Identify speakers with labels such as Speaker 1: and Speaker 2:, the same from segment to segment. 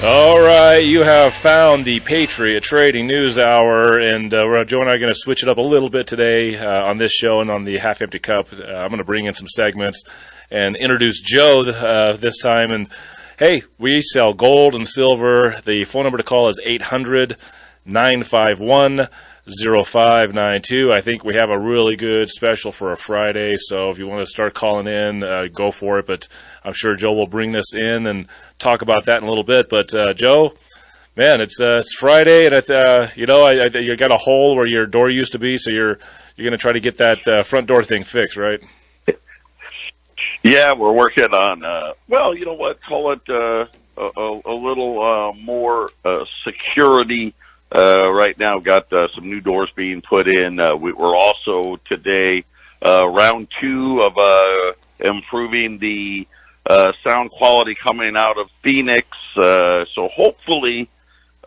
Speaker 1: All right, you have found the Patriot Trading News Hour, and Joe and I are going to switch it up a little bit today on this show and on the Half Empty Cup. I'm going to bring in some segments and introduce Joe this time. And, hey, we sell gold and silver. The phone number to call is 800-951-0592. I think we have a really good special for a Friday, so if you want to start calling in, go for it. But I'm sure Joe will bring this in and talk about that in a little bit. But Joe, man, it's Friday, and you got a hole where your door used to be, so you're going to try to get that front door thing fixed, right?
Speaker 2: Yeah, we're working on. Call it a little more security. Right now, got some new doors being put in. We're also today round 2 of improving the sound quality coming out of Phoenix. So hopefully,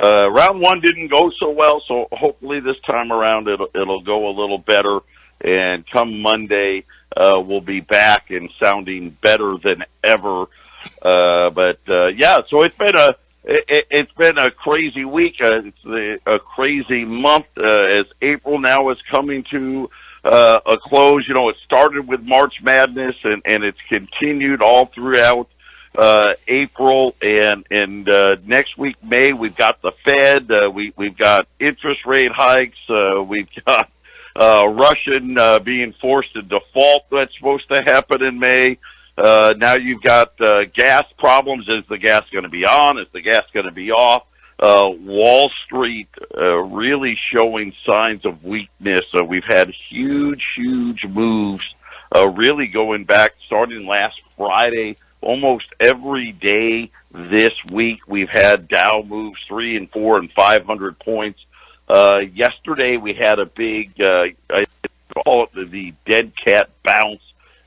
Speaker 2: round 1 didn't go so well. So hopefully this time around it'll go a little better. And come Monday, we'll be back and sounding better than ever. So it's been a crazy week. It's a crazy month as April now is coming to a close. You know, it started with March Madness and it's continued all throughout April and next week, May, we've got the Fed. We've got interest rate hikes. We've got Russian being forced to default. That's supposed to happen in May. Now you've got gas problems. Is the gas going to be on? Is the gas going to be off? Wall Street really showing signs of weakness. We've had huge moves really going back starting last Friday. Almost every day this week we've had Dow moves 3 and 4 and 500 points. Yesterday we had a big, I call it the dead cat bounce.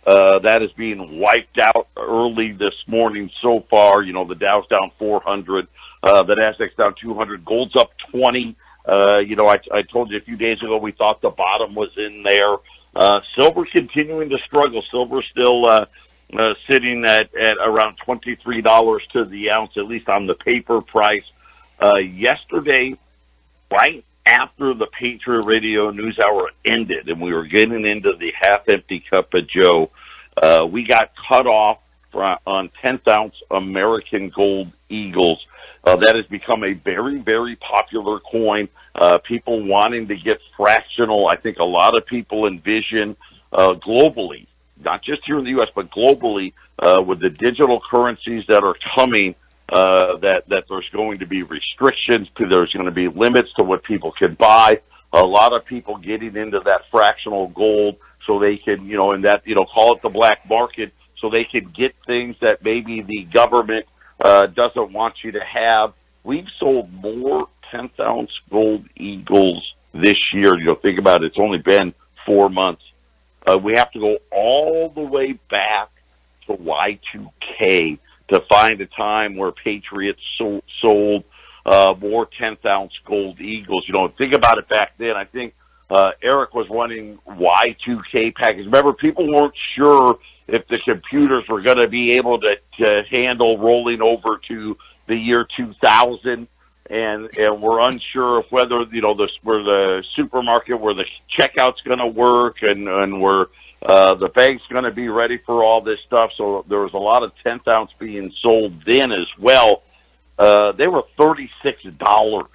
Speaker 2: That is being wiped out early this morning so far. You know, the Dow's down 400, the Nasdaq's down 200, gold's up 20. I told you a few days ago we thought the bottom was in there. Silver continuing to struggle. Silver still sitting at around $23 to the ounce, at least on the paper price. Yesterday, right after the Patriot Radio News Hour ended and we were getting into the half-empty cup of Joe, we got cut off on 10th-ounce American Gold Eagles. That has become a very, very popular coin. People wanting to get fractional. I think a lot of people envision globally, not just here in the U.S., but globally, with the digital currencies that are coming, that there's going to be restrictions, there's going to be limits to what people can buy. A lot of people getting into that fractional gold so they can, call it the black market, so they can get things that maybe the government doesn't want you to have. We've sold more 10th-ounce gold Eagles this year. Think about it. It's only been 4 months. We have to go all the way back to Y2K to find a time where Patriots sold more 10th-ounce gold Eagles. Think about it back then. I think Eric was running Y2K package. Remember, people weren't sure if the computers were going to be able to handle rolling over to the year 2000, and we're unsure of whether where the supermarket, where the checkout's going to work, and where the bank's going to be ready for all this stuff. So there was a lot of 10th ounce being sold then as well. They were $36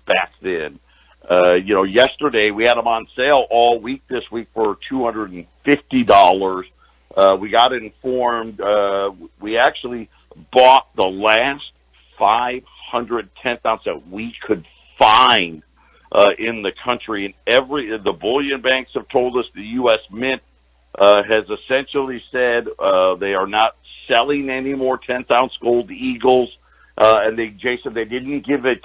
Speaker 2: back then. Yesterday we had them on sale all week this week for $250. We got informed. We actually bought the last 500 10th ounce that we could find in the country, and the bullion banks have told us the U.S. Mint has essentially said they are not selling any more 10th ounce gold Eagles, and Jason, they didn't give a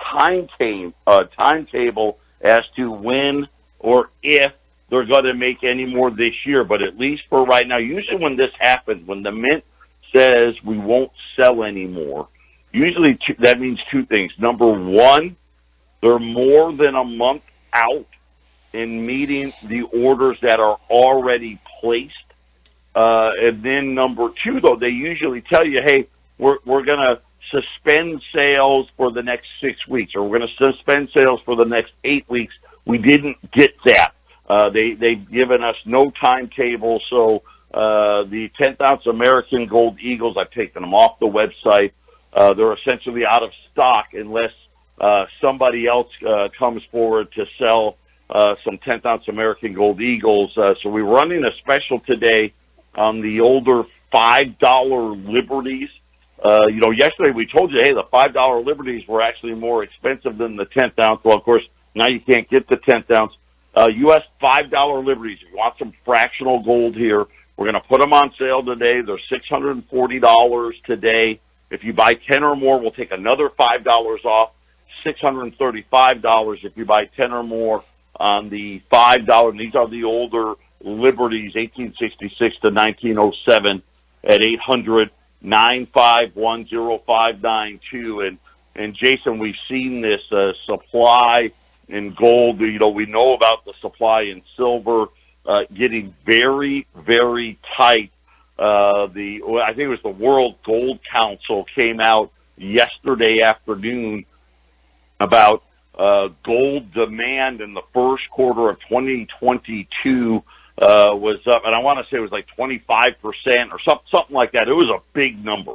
Speaker 2: timetable as to when or if they're going to make any more this year. But at least for right now, usually when this happens, when the Mint says we won't sell anymore, usually that means two things. Number one, they're more than a month out in meeting the orders that are already placed. And then number two, though, they usually tell you, hey, we're going to suspend sales for the next 6 weeks, or we're going to suspend sales for the next 8 weeks. We didn't get that. They've given us no timetable, so the 10th ounce American Gold Eagles, I've taken them off the website. They're essentially out of stock unless somebody else comes forward to sell some 10th ounce American Gold Eagles. So we're running a special today on the older $5 Liberties. Yesterday we told you, hey, the $5 Liberties were actually more expensive than the 10th ounce. Well, of course, now you can't get the 10th ounce. U.S. $5 Liberties. If you want some fractional gold here, we're going to put them on sale today. They're $640 today. If you buy 10 or more, we'll take another $5 off. $635 if you buy 10 or more on the $5. And these are the older Liberties, 1866 to 1907 at 800-951-0592. And Jason, we've seen this supply in gold. We know about the supply in silver getting very, very tight. I think it was the World Gold Council came out yesterday afternoon about gold demand in the first quarter of 2022 was up, and I want to say it was like 25% or something like that. It was a big number.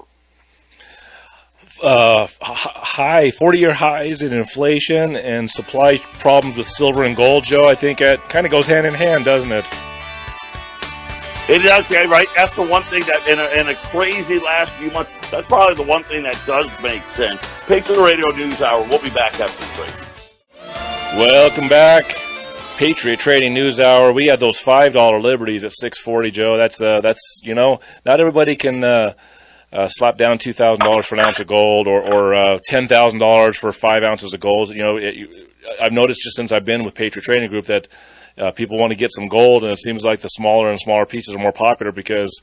Speaker 1: High 40-year highs in inflation and supply problems with silver and gold, Joe. I think it kind of goes hand in hand, doesn't it?
Speaker 2: It does, yeah, right? That's the one thing that in a crazy last few months, that's probably the one thing that does make sense. Patriot Radio News Hour. We'll be back after the break.
Speaker 1: Welcome back. Patriot Trading News Hour. We had those $5 Liberties at $640, Joe. That's not everybody can slap down $2,000 for an ounce of gold or $10,000 for 5 ounces of gold. I've noticed just since I've been with Patriot Trading Group that people want to get some gold, and it seems like the smaller and smaller pieces are more popular because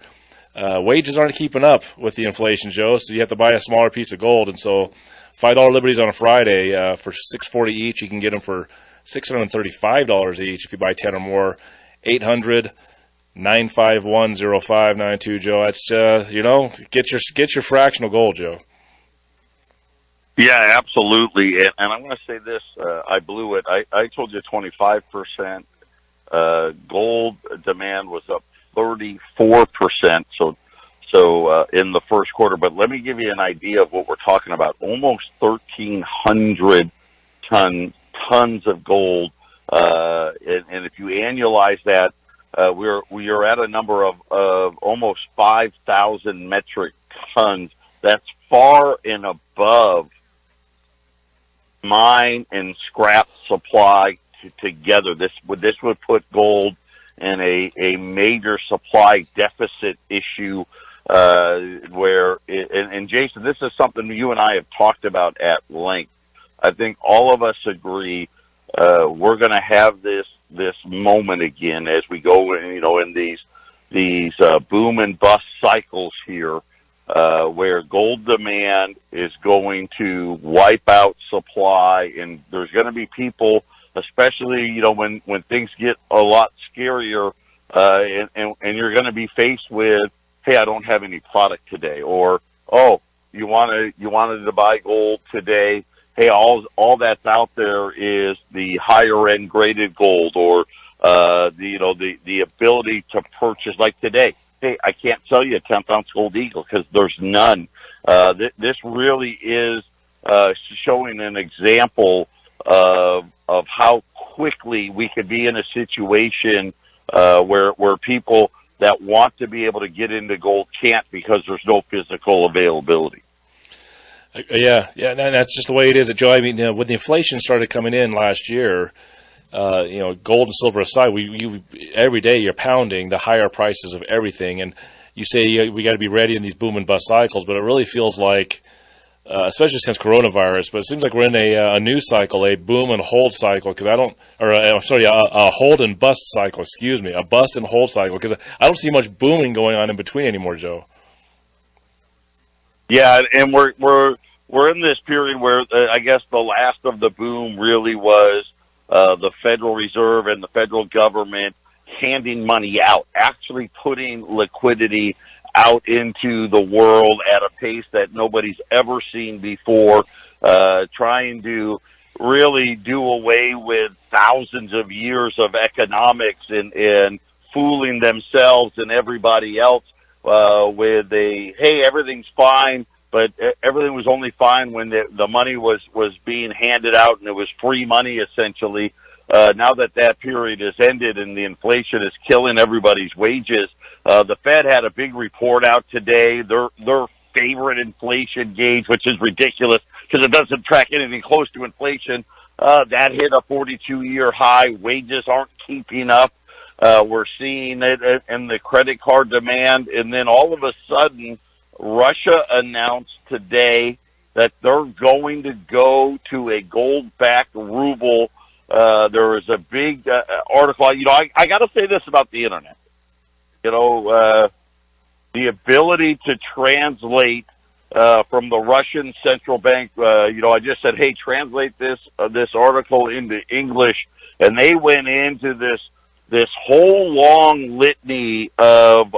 Speaker 1: wages aren't keeping up with the inflation, Joe. So you have to buy a smaller piece of gold, and so $5 Liberties on a Friday for $640 each. You can get them for $635 each if you buy 10 or more. 800-951-0592, Joe. That's get your fractional gold, Joe.
Speaker 2: Yeah, absolutely. And I'm going to say this: I blew it. I told you 25%. Gold demand was up 34%. So in the first quarter. But let me give you an idea of what we're talking about. Almost 1,300 tons of gold. And if you annualize that, we are at a number of almost 5,000 metric tons. That's far and above mine and scrap supply together. This would put gold in a major supply deficit issue. And Jason, this is something you and I have talked about at length. I think all of us agree we're going to have this moment again as we go, in these boom and bust cycles here, where gold demand is going to wipe out supply, and there's going to be people, especially when things get a lot scarier, and you're going to be faced with, hey, I don't have any product today, or you wanted to buy gold today. Hey, all that's out there is the higher end graded gold, or the ability to purchase, like today. Hey, I can't sell you a 10th ounce gold eagle because there's none. This really is showing an example of how quickly we could be in a situation where people that want to be able to get into gold can't because there's no physical availability.
Speaker 1: Yeah, that's just the way it is, Joe. I mean, when the inflation started coming in last year, gold and silver aside, we every day you're pounding the higher prices of everything, and you say we got to be ready in these boom and bust cycles, but it really feels like, especially since coronavirus, but it seems like we're in a new cycle, a boom and hold cycle, a hold and bust cycle. Excuse me, a bust and hold cycle, because I don't see much booming going on in between anymore, Joe.
Speaker 2: Yeah, and we're in this period where I guess the last of the boom really was the Federal Reserve and the federal government handing money out, actually putting liquidity out into the world at a pace that nobody's ever seen before, trying to really do away with thousands of years of economics and fooling themselves and everybody else with hey, everything's fine, but everything was only fine when the money was being handed out and it was free money essentially. Now that period has ended and the inflation is killing everybody's wages, the Fed had a big report out today. Their favorite inflation gauge, which is ridiculous because it doesn't track anything close to inflation, that hit a 42-year high. Wages aren't keeping up. We're seeing it in the credit card demand. And then all of a sudden, Russia announced today that they're going to go to a gold-backed ruble. There was a big article. I got to say this about the Internet. The ability to translate from the Russian central bank. I just said, hey, translate this article into English, and they went into this whole long litany of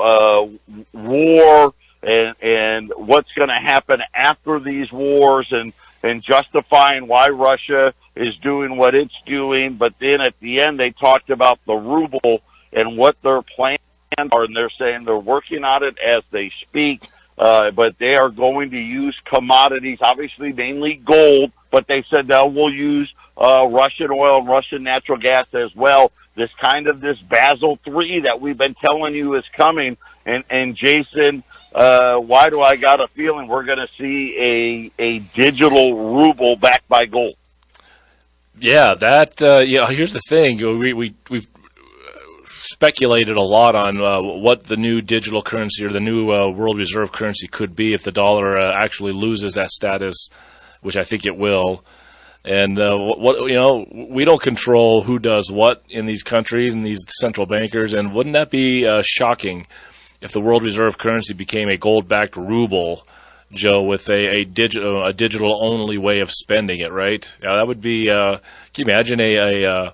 Speaker 2: war and what's going to happen after these wars and justifying why Russia is doing what it's doing. But then at the end, they talked about the ruble and what their plans are, and they're saying they're working on it as they speak. But they are going to use commodities, obviously mainly gold, but they said that we'll use Russian oil and Russian natural gas as well. This Basel III that we've been telling you is coming. And Jason, why do I got a feeling we're going to see a digital ruble backed by gold?
Speaker 1: Yeah, here's the thing. We've speculated a lot on what the new digital currency or the new world reserve currency could be if the dollar actually loses that status, which I think it will. And we don't control who does what in these countries and these central bankers. And wouldn't that be shocking if the world reserve currency became a gold-backed ruble, Joe, with a digital only way of spending it? Right? That would be. Can you imagine a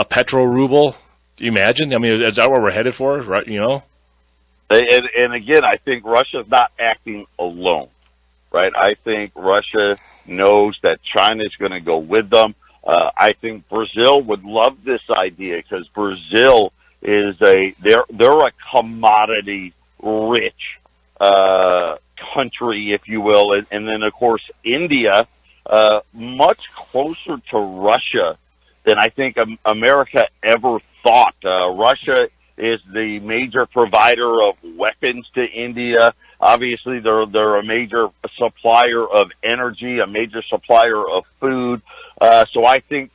Speaker 1: petro ruble? Do you imagine? I mean, is that where we're headed for? Right?
Speaker 2: And again, I think Russia's not acting alone. Right? I think Russia knows that China is going to go with them. I think Brazil would love this idea because Brazil is they're a commodity rich country, if you will, and then of course India, much closer to Russia than I think America ever thought. Russia is the major provider of weapons to India. Obviously, they're a major supplier of energy, a major supplier of food. So I think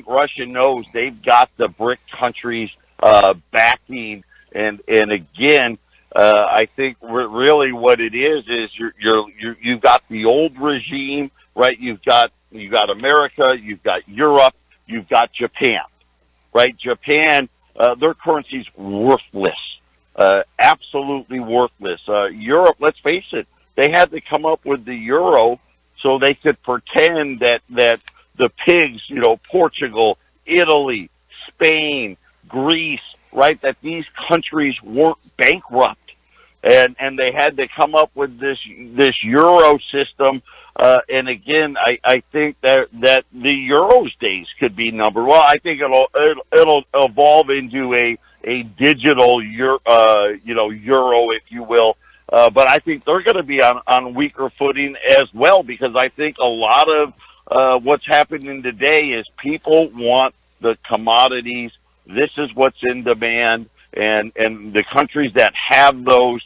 Speaker 2: Russia knows they've got the BRIC countries backing, and again, I think really what it is you've got the old regime, right? You've got America, you've got Europe, you've got Japan, right? Japan, their currency's worthless. Absolutely worthless. Europe, let's face it, they had to come up with the euro so they could pretend that the pigs, Portugal, Italy, Spain, Greece, right, that these countries weren't bankrupt. And they had to come up with this euro system. And again, I think that the euro's days could be numbered. Well, I think it'll evolve into a digital euro, if you will. But I think they're going to be on weaker footing as well, because I think a lot of what's happening today is people want the commodities. This is what's in demand, and the countries that have those,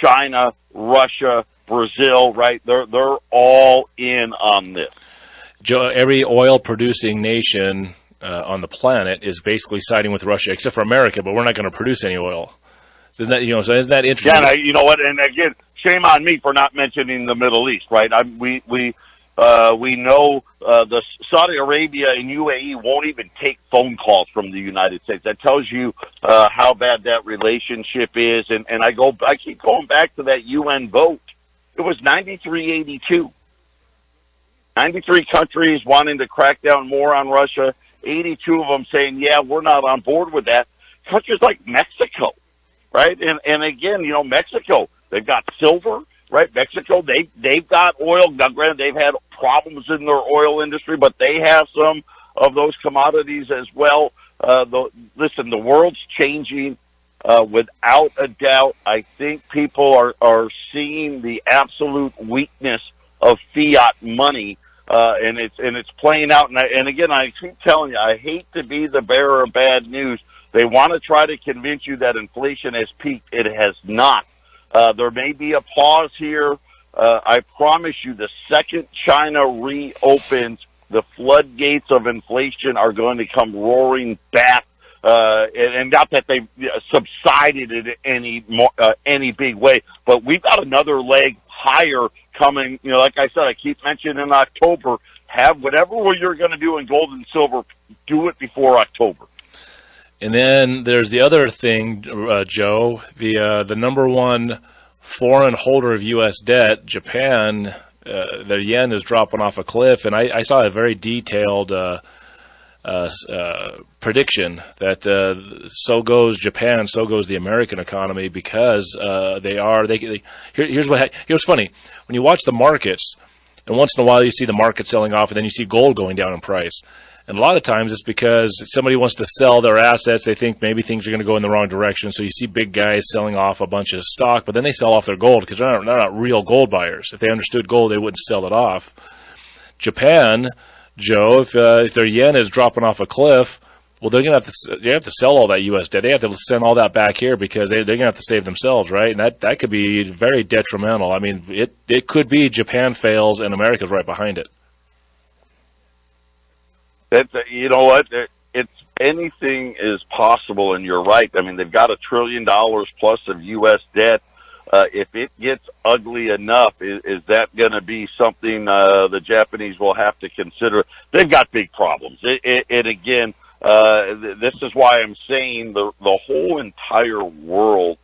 Speaker 2: China, Russia, Brazil, right? They're all in on this.
Speaker 1: Joe, every oil-producing nation on the planet is basically siding with Russia, except for America. But we're not going to produce any oil. Isn't that So isn't that interesting?
Speaker 2: Yeah, you know what? And again, shame on me for not mentioning the Middle East, right? We know the Saudi Arabia and UAE won't even take phone calls from the United States. That tells you how bad that relationship is. And I keep going back to that UN vote. It was 93-82. 93 countries wanting to crack down more on Russia. 82 of them saying, yeah, we're not on board with that. Countries like Mexico, right? And again, Mexico, they've got silver, right? Mexico, they've got oil. Now, granted, they've had problems in their oil industry, but they have some of those commodities as well. Listen, the world's changing without a doubt. I think people are seeing the absolute weakness of fiat money, and it's playing out. And again, I keep telling you, I hate to be the bearer of bad news. They want to try to convince you that inflation has peaked. It has not. There may be a pause here. I promise you, the second China reopens, the floodgates of inflation are going to come roaring back. And not that they've subsided in any big way, but we've got another leg higher coming. Like I said, I keep mentioning in October, have whatever you're going to do in gold and silver, do it before October.
Speaker 1: And then there's the other thing, Joe, the number one foreign holder of U.S. debt, Japan, their yen is dropping off a cliff. And I saw a very detailed prediction that so goes Japan, so goes the American economy, because here's what's funny. When you watch the markets, and once in a while you see the market selling off, and then you see gold going down in price. And a lot of times it's because somebody wants to sell their assets. They think maybe things are going to go in the wrong direction. So you see big guys selling off a bunch of stock, but then they sell off their gold because they're not real gold buyers. If they understood gold, they wouldn't sell it off. Japan, Joe, if their yen is dropping off a cliff, well, they have to sell all that U.S. debt. They have to send all that back here because they're going to have to save themselves, right? And that could be very detrimental. I mean, it could be Japan fails and America's right behind it.
Speaker 2: You know what? It's anything is possible, and you're right. I mean, they've got $1 trillion plus of U.S. debt. If it gets ugly enough, is that going to be something the Japanese will have to consider? They've got big problems. And again, this is why I'm saying the whole entire world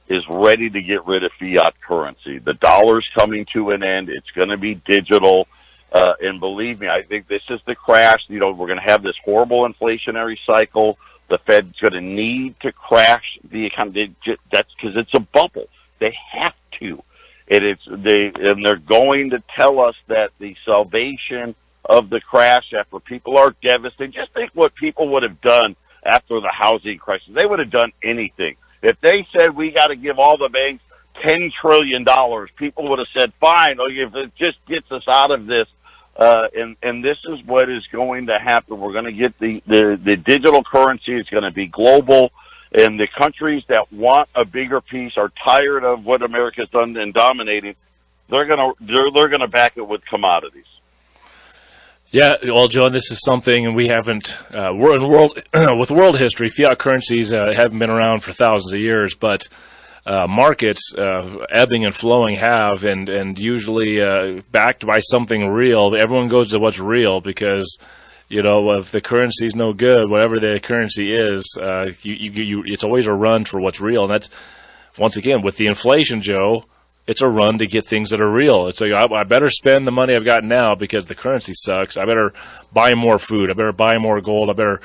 Speaker 2: is ready to get rid of fiat currency. The dollar's coming to an end. It's going to be digital. And believe me, I think this is the crash. We're going to have this horrible inflationary cycle. The Fed's going to need to crash the economy. That's because it's a bubble. They have to. And they're going to tell us that the salvation of the crash after people are devastated. Just think what people would have done after the housing crisis. They would have done anything. If they said we got to give all the banks $10 trillion, people would have said, fine, if it just gets us out of this. And this is what is going to happen. We're going to get the digital currency. It's going to be global. And the countries that want a bigger piece are tired of what America's done in dominating. They're going to back it with commodities.
Speaker 1: Yeah, well, John, this is something we haven't. We're in with world history. Fiat currencies haven't been around for thousands of years, but markets, ebbing and flowing, have, and usually backed by something real. Everyone goes to what's real because, if the currency is no good, whatever the currency is, it's always a run for what's real. And that's, once again, with the inflation, Joe, it's a run to get things that are real. It's like, I better spend the money I've got now because the currency sucks. I better buy more food. I better buy more gold. I better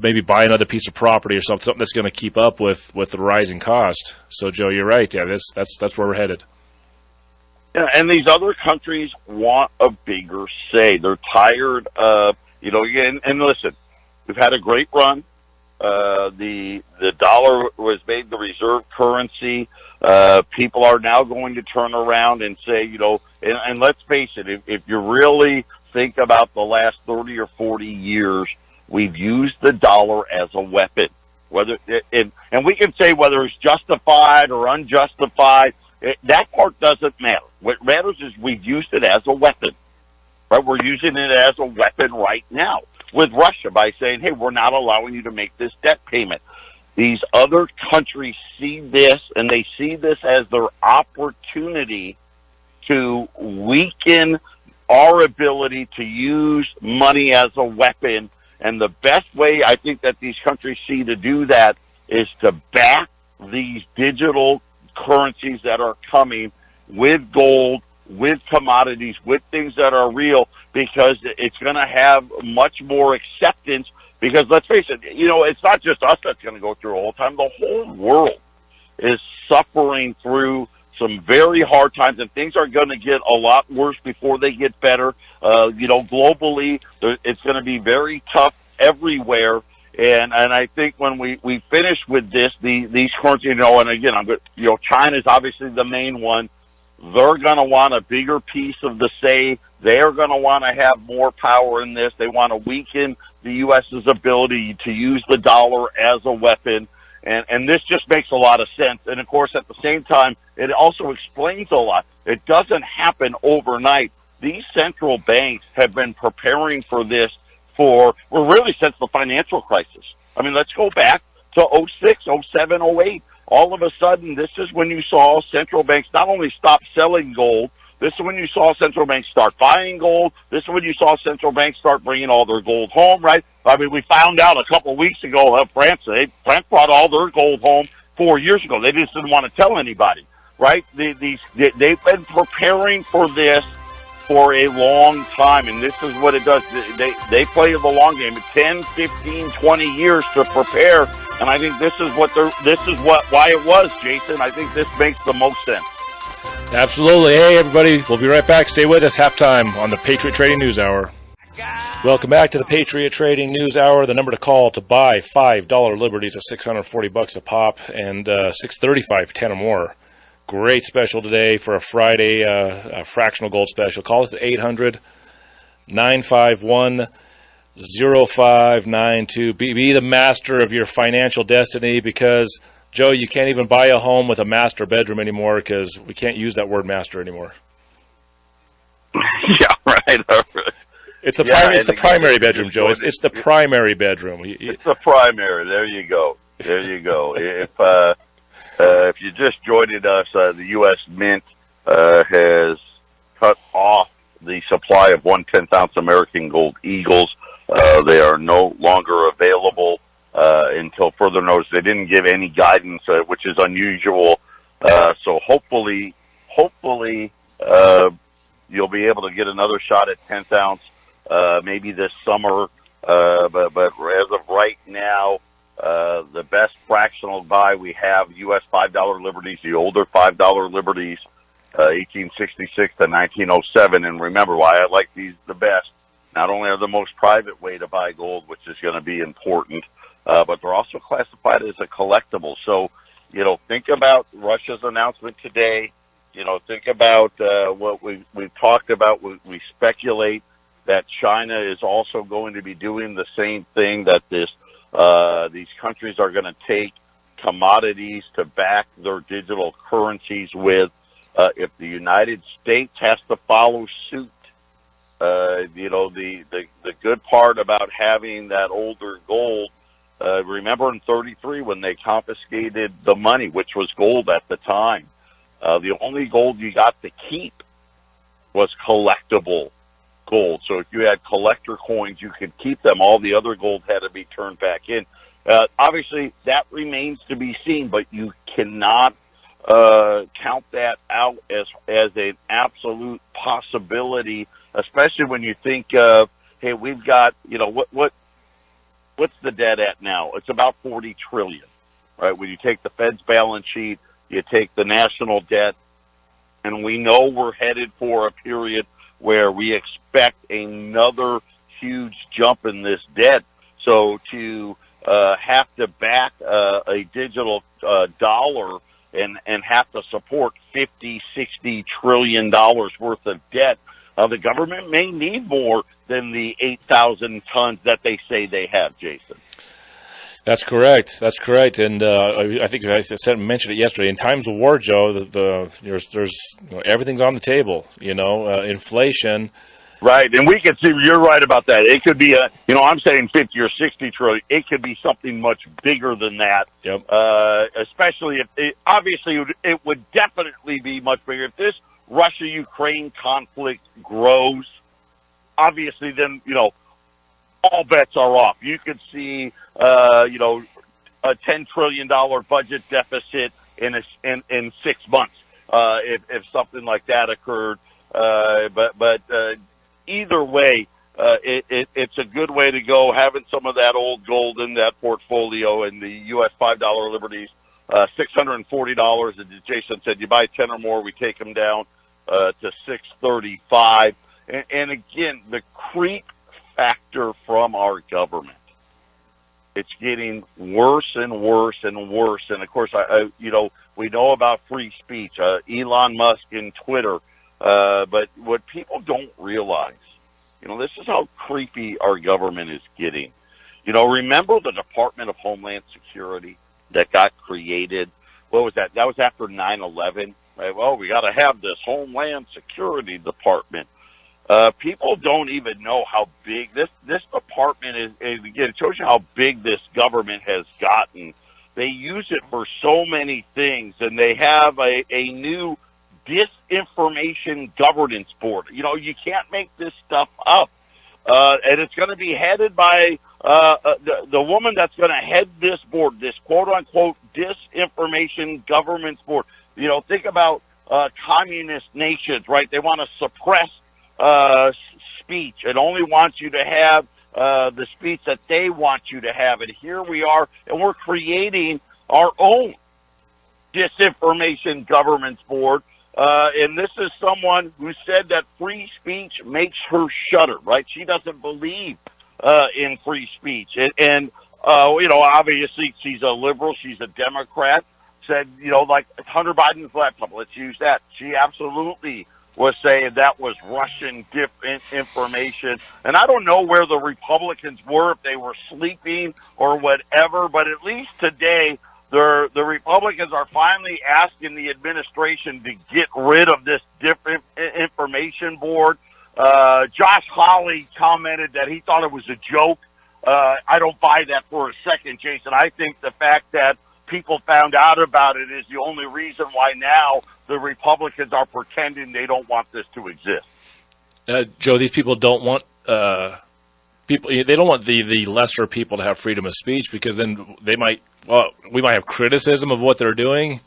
Speaker 1: maybe buy another piece of property or something that's going to keep up with the rising cost. So, Joe, you're right. Yeah, that's where we're headed.
Speaker 2: Yeah, and these other countries want a bigger say. They're tired of, and listen, we've had a great run. The dollar was made the reserve currency. People are now going to turn around and say, and let's face it, if you really think about the last 30 or 40 years, we've used the dollar as a weapon. And we can say whether it's justified or unjustified. That part doesn't matter. What matters is we've used it as a weapon. Right? We're using it as a weapon right now with Russia by saying, hey, we're not allowing you to make this debt payment. These other countries see this, and they see this as their opportunity to weaken our ability to use money as a weapon. And the best way I think that these countries see to do that is to back these digital currencies that are coming with gold, with commodities, with things that are real, because it's going to have much more acceptance Because let's face it, it's not just us that's going to go through a whole time. The whole world is suffering through some very hard times, and things are going to get a lot worse before they get better. Globally, it's going to be very tough everywhere. And I think when we finish with these currencies, and again, China's obviously the main one. They're going to want a bigger piece of the say. They're going to want to have more power in this. They want to weaken the U.S.'s ability to use the dollar as a weapon. And this just makes a lot of sense. And, of course, at the same time, it also explains a lot. It doesn't happen overnight. These central banks have been preparing for this really since the financial crisis. I mean, let's go back to 06, 07, 08. All of a sudden, this is when you saw central banks not only stop selling gold, this is when you saw central banks start buying gold. This is when you saw central banks start bringing all their gold home, right? I mean, we found out a couple of weeks ago France brought all their gold home 4 years ago. They just didn't want to tell anybody, right? They've been preparing for this for a long time, and this is what it does. They play the long game, 10, 15, 20 years to prepare, and I think why it was, Jason. I think this makes the most sense.
Speaker 1: Absolutely. Hey, everybody, we'll be right back. Stay with us. Halftime on the Patriot Trading News Hour. Welcome back to the Patriot Trading News Hour. The number to call to buy $5 Liberties at $640 a pop and $635 10 or more. Great special today for a Friday a fractional gold special. Call us at 800-951-0592. Be the master of your financial destiny, because, Joe, you can't even buy a home with a master bedroom anymore because we can't use that word master anymore.
Speaker 2: Yeah, right.
Speaker 1: It's the primary bedroom, Joe. It's the primary bedroom.
Speaker 2: It's the primary. There you go. If you just joined us, the U.S. Mint has cut off the supply of 1/10-ounce American Gold Eagles. They are no longer available until further notice. They didn't give any guidance, which is unusual. So hopefully, you'll be able to get another shot at 10th ounce maybe this summer. But as of right now, the best fractional buy we have, U.S. $5 Liberties, the older $5 Liberties, 1866 to 1907. And remember why I like these the best. Not only are the most private way to buy gold, which is going to be important, but they're also classified as a collectible. So, think about Russia's announcement today. Think about what we've talked about. We speculate that China is also going to be doing the same thing, that these countries are going to take commodities to back their digital currencies with. If the United States has to follow suit, the good part about having that older gold, remember in 33 when they confiscated the money, which was gold at the time, the only gold you got to keep was collectible gold. So if you had collector coins, you could keep them. All the other gold had to be turned back in. Obviously, that remains to be seen, but you cannot count that out as an absolute possibility, especially when you think of, hey, we've got, what's the debt at now? It's about $40 trillion, right? When you take the Fed's balance sheet, you take the national debt, and we know we're headed for a period where we expect another huge jump in this debt. So to have to back a digital dollar and have to support $50-60 trillion worth of debt, the government may need more than the 8,000 tons that they say they have, Jason.
Speaker 1: That's correct. And I think I mentioned it yesterday. In times of war, Joe, there's everything's on the table. Inflation.
Speaker 2: Right, and we could see. You're right about that. It could be I'm saying 50 or 60 trillion. It could be something much bigger than that.
Speaker 1: Yep.
Speaker 2: Especially it would definitely be much bigger if this Russia-Ukraine conflict grows. Obviously, then all bets are off. You could see a $10 trillion budget deficit in 6 months if something like that occurred. But either way, it's a good way to go, having some of that old gold in that portfolio, and the U.S. $5 Liberties, $640. And Jason said, you buy 10 or more, we take them down to $635. And again, the creep factor from our government, it's getting worse and worse and worse. And of course, we know about free speech, Elon Musk and Twitter, but what people don't realize, this is how creepy our government is getting. Remember the Department of Homeland Security that got created? What was that? That was after 9/11. Right? Well, we got to have this Homeland Security Department. People don't even know how big this department is. Again, it shows you how big this government has gotten. They use it for so many things, and they have a new disinformation governance board. You can't make this stuff up. And it's going to be headed by the woman that's going to head this board, this quote-unquote disinformation governance board. Think about communist nations, right? They want to suppress speech and only want you to have the speech that they want you to have. And here we are, and we're creating our own disinformation governance board. And this is someone who said that free speech makes her shudder, right? She doesn't believe in free speech. And obviously she's a liberal, she's a Democrat, said, like Hunter Biden's laptop, let's use that. She absolutely was saying that was Russian information. And I don't know where the Republicans were, if they were sleeping or whatever, but at least today, the Republicans are finally asking the administration to get rid of this different information board. Josh Hawley commented that he thought it was a joke. I don't buy that for a second, Jason. I think the fact that people found out about it is the only reason why now the Republicans are pretending they don't want this to exist.
Speaker 1: Joe, these people don't want they don't want the lesser people to have freedom of speech, because then we might have criticism of what they're doing.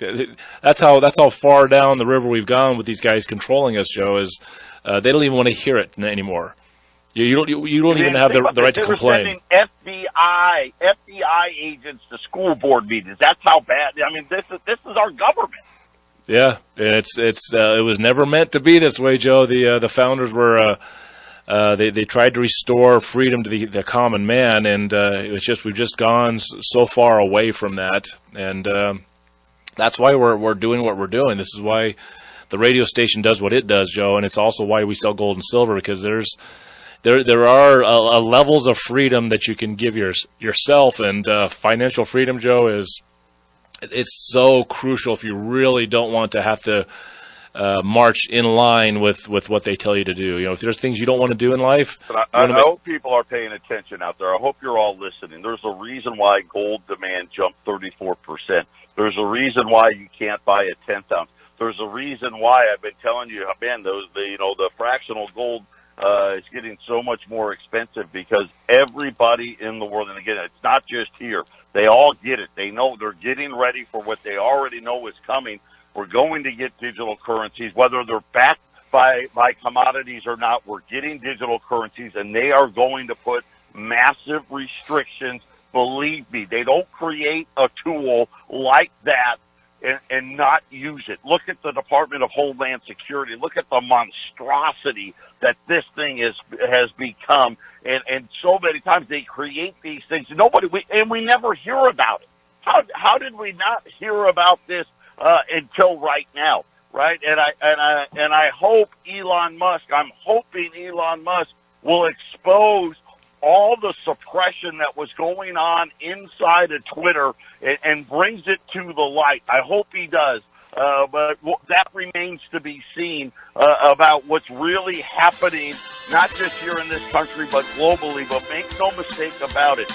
Speaker 1: That's how far down the river we've gone with these guys controlling us, Joe, is they don't even want to hear it anymore. You don't even have the right to complain.
Speaker 2: They were sending FBI agents to school board meetings. That's how bad. I mean, this is our government.
Speaker 1: Yeah, and it was never meant to be this way, Joe. The founders were they tried to restore freedom to the common man, and it was just we've just gone so far away from that, and that's why we're doing what we're doing. This is why the radio station does what it does, Joe, and it's also why we sell gold and silver, because there are levels of freedom that you can give yourself, and financial freedom, Joe, it's so crucial if you really don't want to have to march in line with what they tell you to do. If there's things you don't want to do in life.
Speaker 2: But I hope people are paying attention out there. I hope you're all listening. There's a reason why gold demand jumped 34%. There's a reason why you can't buy a 10th ounce. There's a reason why I've been telling you, man, the fractional gold is getting so much more expensive, because everybody in the world, and again, it's not just here, they all get it. They know they're getting ready for what they already know is coming. We're going to get digital currencies, whether they're backed by commodities or not. We're getting digital currencies, and they are going to put massive restrictions. Believe me, they don't create a tool like that and not use it. Look at the Department of Homeland Security. Look at the monstrosity that this thing has become. And so many times they create these things. We never hear about it. How did we not hear about this until right now, right? And I hope I'm hoping Elon Musk will expose all the suppression that was going on inside of Twitter and brings it to the light. I hope he does. But that remains to be seen about what's really happening, not just here in this country, but globally. But make no mistake about it,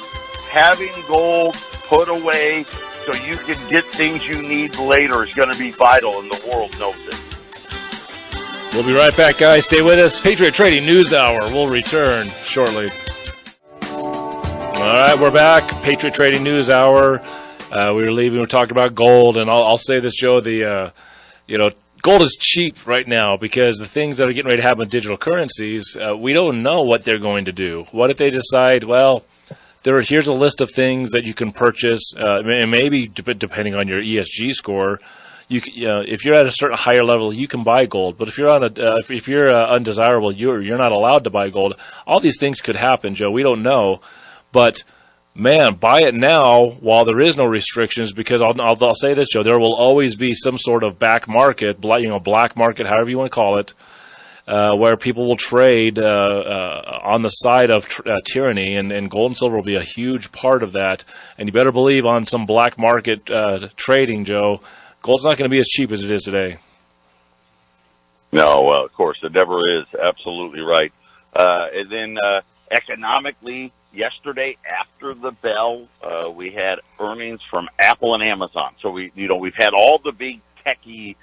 Speaker 2: having gold put away so you can get things you need later is going to be vital, and the world knows it.
Speaker 1: We'll be right back, guys. Stay with us. Patriot Trading News Hour. We'll return shortly. All right, we're back. Patriot Trading News Hour. We were talking about gold, and I'll say this, Joe. gold is cheap right now because the things that are getting ready to happen with digital currencies, we don't know what they're going to do. What if they decide, well, here's a list of things that you can purchase, and maybe depending on your ESG score, if you're at a certain higher level, you can buy gold. But if you're undesirable, you're not allowed to buy gold. All these things could happen, Joe. We don't know, but man, buy it now while there is no restrictions, because I'll say this, Joe, there will always be some sort of back market, black market, however you want to call it, where people will trade on the side of tyranny, and gold and silver will be a huge part of that. And you better believe on some black market trading, Joe, gold's not going to be as cheap as it is today.
Speaker 2: No, well, of course, it never is. Absolutely right. And then economically, yesterday after the bell, we had earnings from Apple and Amazon. So we've had all the big techie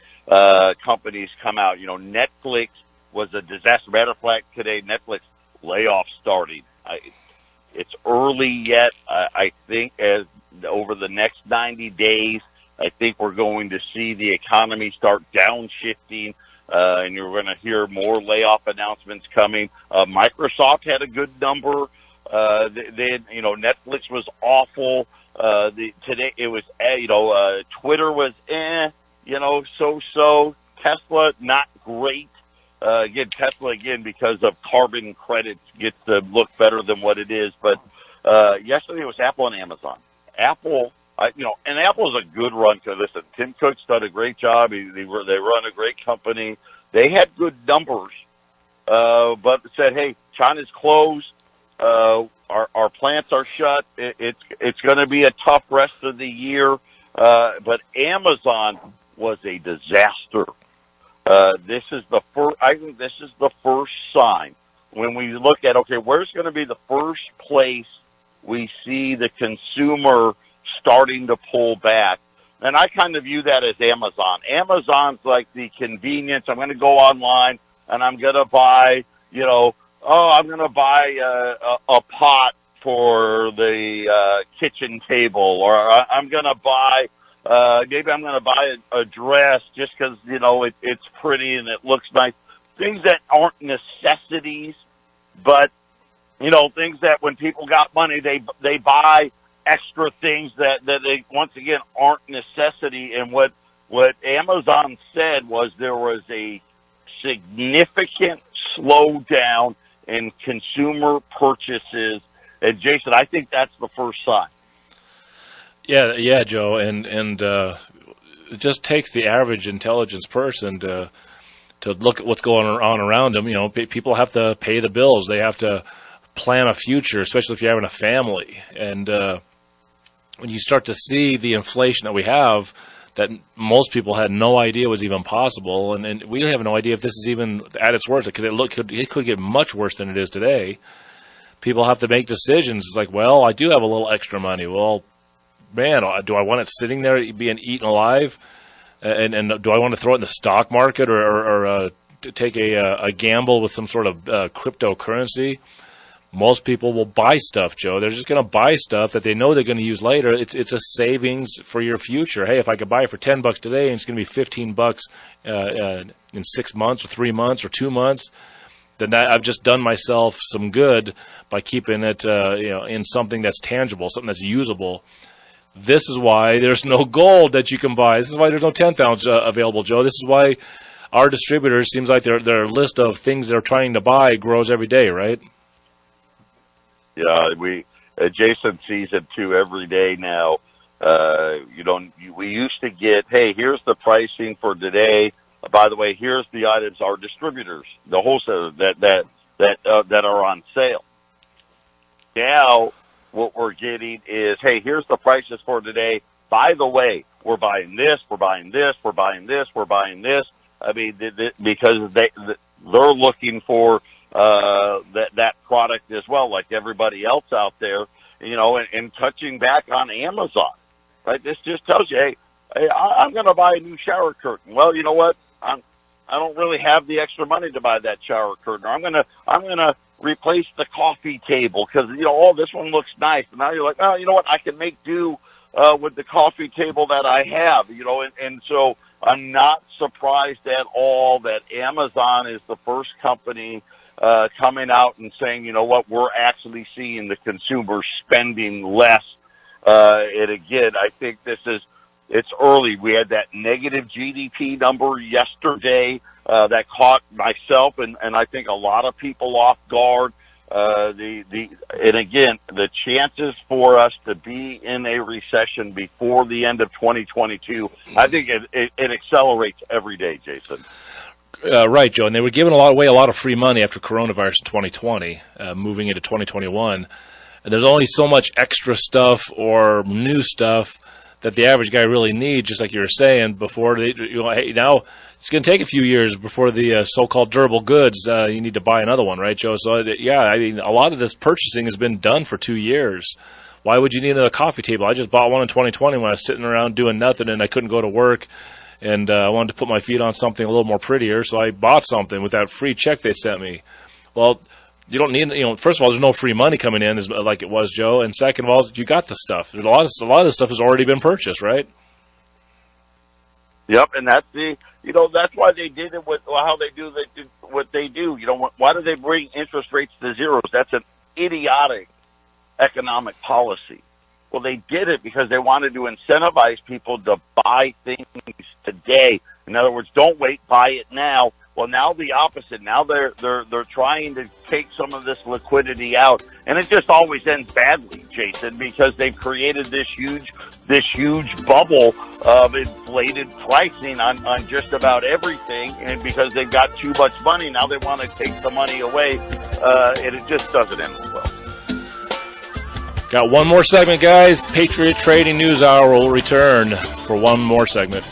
Speaker 2: companies come out. Netflix was a disaster. Matter of fact, today Netflix layoffs starting. It's early yet. I think as over the next 90 days, I think we're going to see the economy start downshifting, and you're going to hear more layoff announcements coming. Microsoft had a good number. Netflix was awful. Today it was, Twitter was, so. Tesla, not great. Tesla, because of carbon credits, gets to look better than what it is. But yesterday it was Apple and Amazon. Apple, and Apple's a good run. Listen, Tim Cook's done a great job. They run a great company. They had good numbers, but said, hey, China's closed. Our plants are shut. It's going to be a tough rest of the year. But Amazon was a disaster. This is the first. I think this is the first sign when we look at, okay, where's going to be the first place we see the consumer starting to pull back. And I kind of view that as Amazon. Amazon's like the convenience. I'm going to go online and I'm going to buy, I'm going to buy a pot for the kitchen table, or I'm going to buy, maybe I'm going to buy a dress just because, it's pretty and it looks nice. Things that aren't necessities, but, things that when people got money, they buy extra things that they, once again, aren't necessity. And what Amazon said was there was a significant slowdown in consumer purchases. And Jason, I think that's the first sign.
Speaker 1: Yeah, Joe, and it just takes the average intelligence person to look at what's going on around them. People have to pay the bills. They have to plan a future, especially if you're having a family. And when you start to see the inflation that we have, that most people had no idea was even possible, and we have no idea if this is even at its worst, because it could get much worse than it is today. People have to make decisions. It's like, well, I do have a little extra money. Well, man, do I want it sitting there being eaten alive? And do I want to throw it in the stock market or take a gamble with some sort of cryptocurrency? Most people will buy stuff, Joe. They're just going to buy stuff that they know they're going to use later. It's a savings for your future. Hey, if I could buy it for $10 today and it's going to be $15 in 6 months or 3 months or 2 months, then I've just done myself some good by keeping it in something that's tangible, something that's usable. This is why there's no gold that you can buy. This is why there's no 10th ounce available, Joe. This is why our distributors, seems like their list of things they're trying to buy grows every day, right?
Speaker 2: Yeah, Jason sees it too every day now. We used to get, hey, here's the pricing for today. By the way, here's the items our distributors, the wholesalers that are on sale. Now, what we're getting is, hey, here's the prices for today. By the way, we're buying this, we're buying this, we're buying this, we're buying this. I mean, because they're looking for that product as well, like everybody else out there, and touching back on Amazon, right? This just tells you, hey, I'm going to buy a new shower curtain. Well, you know what? I don't really have the extra money to buy that shower curtain. Or I'm gonna replace the coffee table because this one looks nice. And now you're like, oh, you know what? I can make do with the coffee table that I have. And so I'm not surprised at all that Amazon is the first company coming out and saying, you know what, we're actually seeing the consumer spending less. And again, I think it's early. We had that negative GDP number yesterday that caught myself and I think a lot of people off guard. And again, the chances for us to be in a recession before the end of 2022, I think it accelerates every day, Jason.
Speaker 1: Right, Joe. And they were giving away a lot of free money after coronavirus in 2020, moving into 2021. And there's only so much extra stuff or new stuff that the average guy really needs, just like you were saying, before they, hey, now it's going to take a few years before the so-called durable goods, you need to buy another one, right, Joe? So, yeah, I mean, a lot of this purchasing has been done for 2 years. Why would you need another coffee table? I just bought one in 2020 when I was sitting around doing nothing and I couldn't go to work, and I wanted to put my feet on something a little more prettier, so I bought something with that free check they sent me. Well, you don't need, first of all, there's no free money coming in like it was, Joe, and second of all, you got the stuff. There's a lot of this stuff has already been purchased, right?
Speaker 2: Yep, and that's that's why they did it with how they do what they do. Why do they bring interest rates to zeros? That's an idiotic economic policy. Well, they did it because they wanted to incentivize people to buy things today. In other words, don't wait, buy it now. Well, now the opposite. Now they're trying to take some of this liquidity out, and it just always ends badly, Jason, because they've created this huge bubble of inflated pricing on just about everything, and because they've got too much money, now they want to take the money away, and it just doesn't end well.
Speaker 1: Got one more segment, guys. Patriot Trading News Hour will return for one more segment.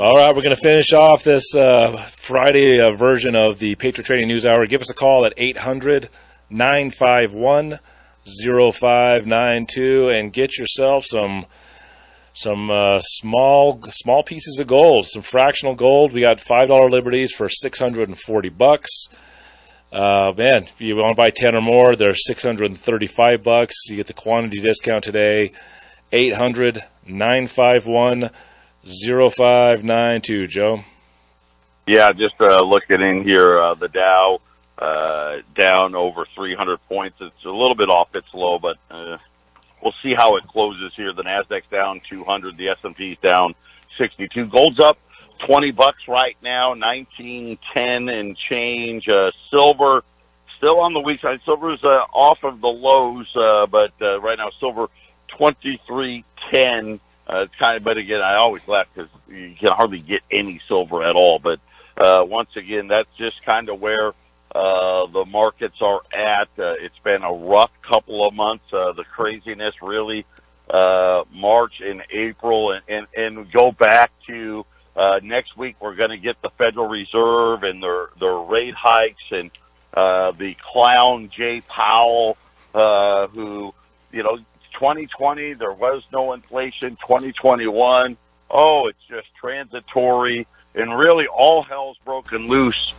Speaker 1: All right, we're going to finish off this Friday version of the Patriot Trading News Hour. Give us a call at 800-951-0592 and get yourself some small pieces of gold, some fractional gold. We got $5 liberties for $640. Man, if you want to buy 10 or more, they're $635. You get the quantity discount today. 800-951-0592, Joe.
Speaker 2: Yeah, just looking in here, the Dow down over 300 points. It's a little bit off its low, but we'll see how it closes here. The Nasdaq's down 200, the S&P's down 62. Gold's up $20 right now, 19.10 and change. Silver still on the weak side. Silver's off of the lows, but right now silver 23.10. But again, I always laugh because you can hardly get any silver at all. But once again, that's just kind of where the markets are at. It's been a rough couple of months. The craziness really March and April, and go back to next week. We're going to get the Federal Reserve and their rate hikes, and the clown Jay Powell, who 2020, there was no inflation. 2021, it's just transitory. And really, all hell's broken loose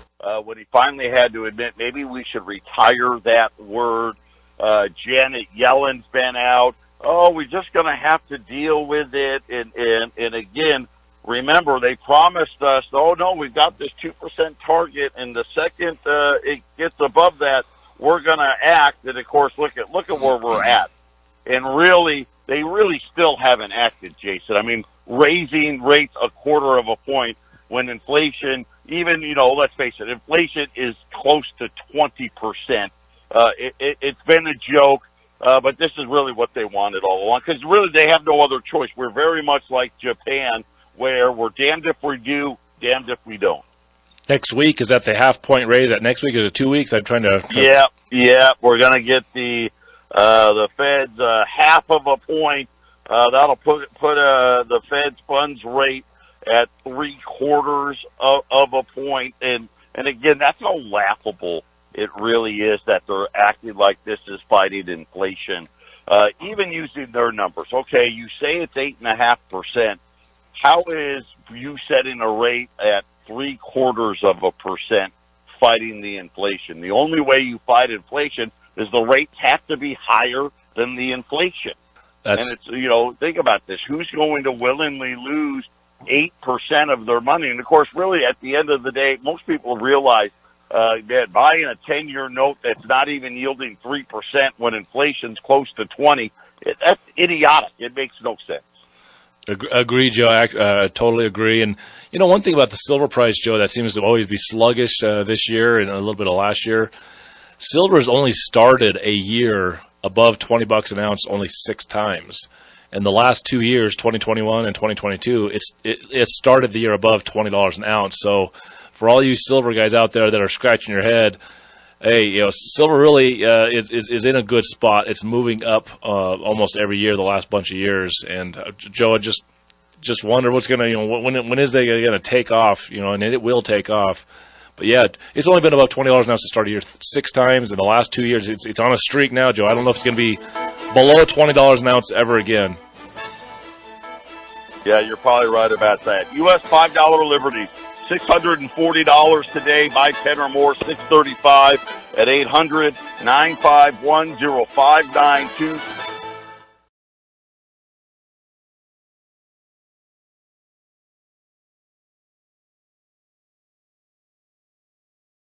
Speaker 2: when he finally had to admit maybe we should retire that word. Janet Yellen's been out. We're just going to have to deal with it. And again, remember, they promised us, no, we've got this 2% target, and the second it gets above that, we're going to act. And, of course, look at where we're at. And really, they really still haven't acted, Jason. I mean, raising rates a quarter of a point when inflation, even, let's face it, inflation is close to 20%. It's been a joke, but this is really what they wanted all along, because really they have no other choice. We're very much like Japan, where we're damned if we do, damned if we don't.
Speaker 1: Next week, is that the half-point raise? That next week, is it 2 weeks? I'm trying to...
Speaker 2: Yeah, we're going to get the Fed's half of a point. That'll put the Fed's funds rate at 3/4 of a point. And again, that's how laughable it really is that they're acting like this is fighting inflation. Even using their numbers. Okay, you say it's 8.5%. How is you setting a rate at 0.75% fighting the inflation? The only way you fight inflation is the rates have to be higher than the inflation. And it's, think about this. Who's going to willingly lose 8% of their money. And of course, really at the end of the day, most people realize that buying a 10-year note that's not even yielding 3% when inflation's close to 20, that's idiotic. It makes no sense.
Speaker 1: Agree, Joe. I totally agree. And, one thing about the silver price, Joe, that seems to always be sluggish this year and a little bit of last year, silver's only started a year above $20 an ounce only 6 times. In the last 2 years, 2021 and 2022, it started the year above $20 an ounce. So for all you silver guys out there that are scratching your head, hey, silver really is in a good spot. It's moving up almost every year the last bunch of years. And Joe, I just wonder what's going to, when is they going to take off? And it will take off. But yeah, it's only been about $20 an ounce to start a year 6 times. In the last 2 years, it's on a streak now, Joe. I don't know if it's going to be below $20 an ounce ever again.
Speaker 2: Yeah, you're probably right about that. U.S. $5 Liberties, $640 today. Buy 10 or more, $635 at 800-951-0592.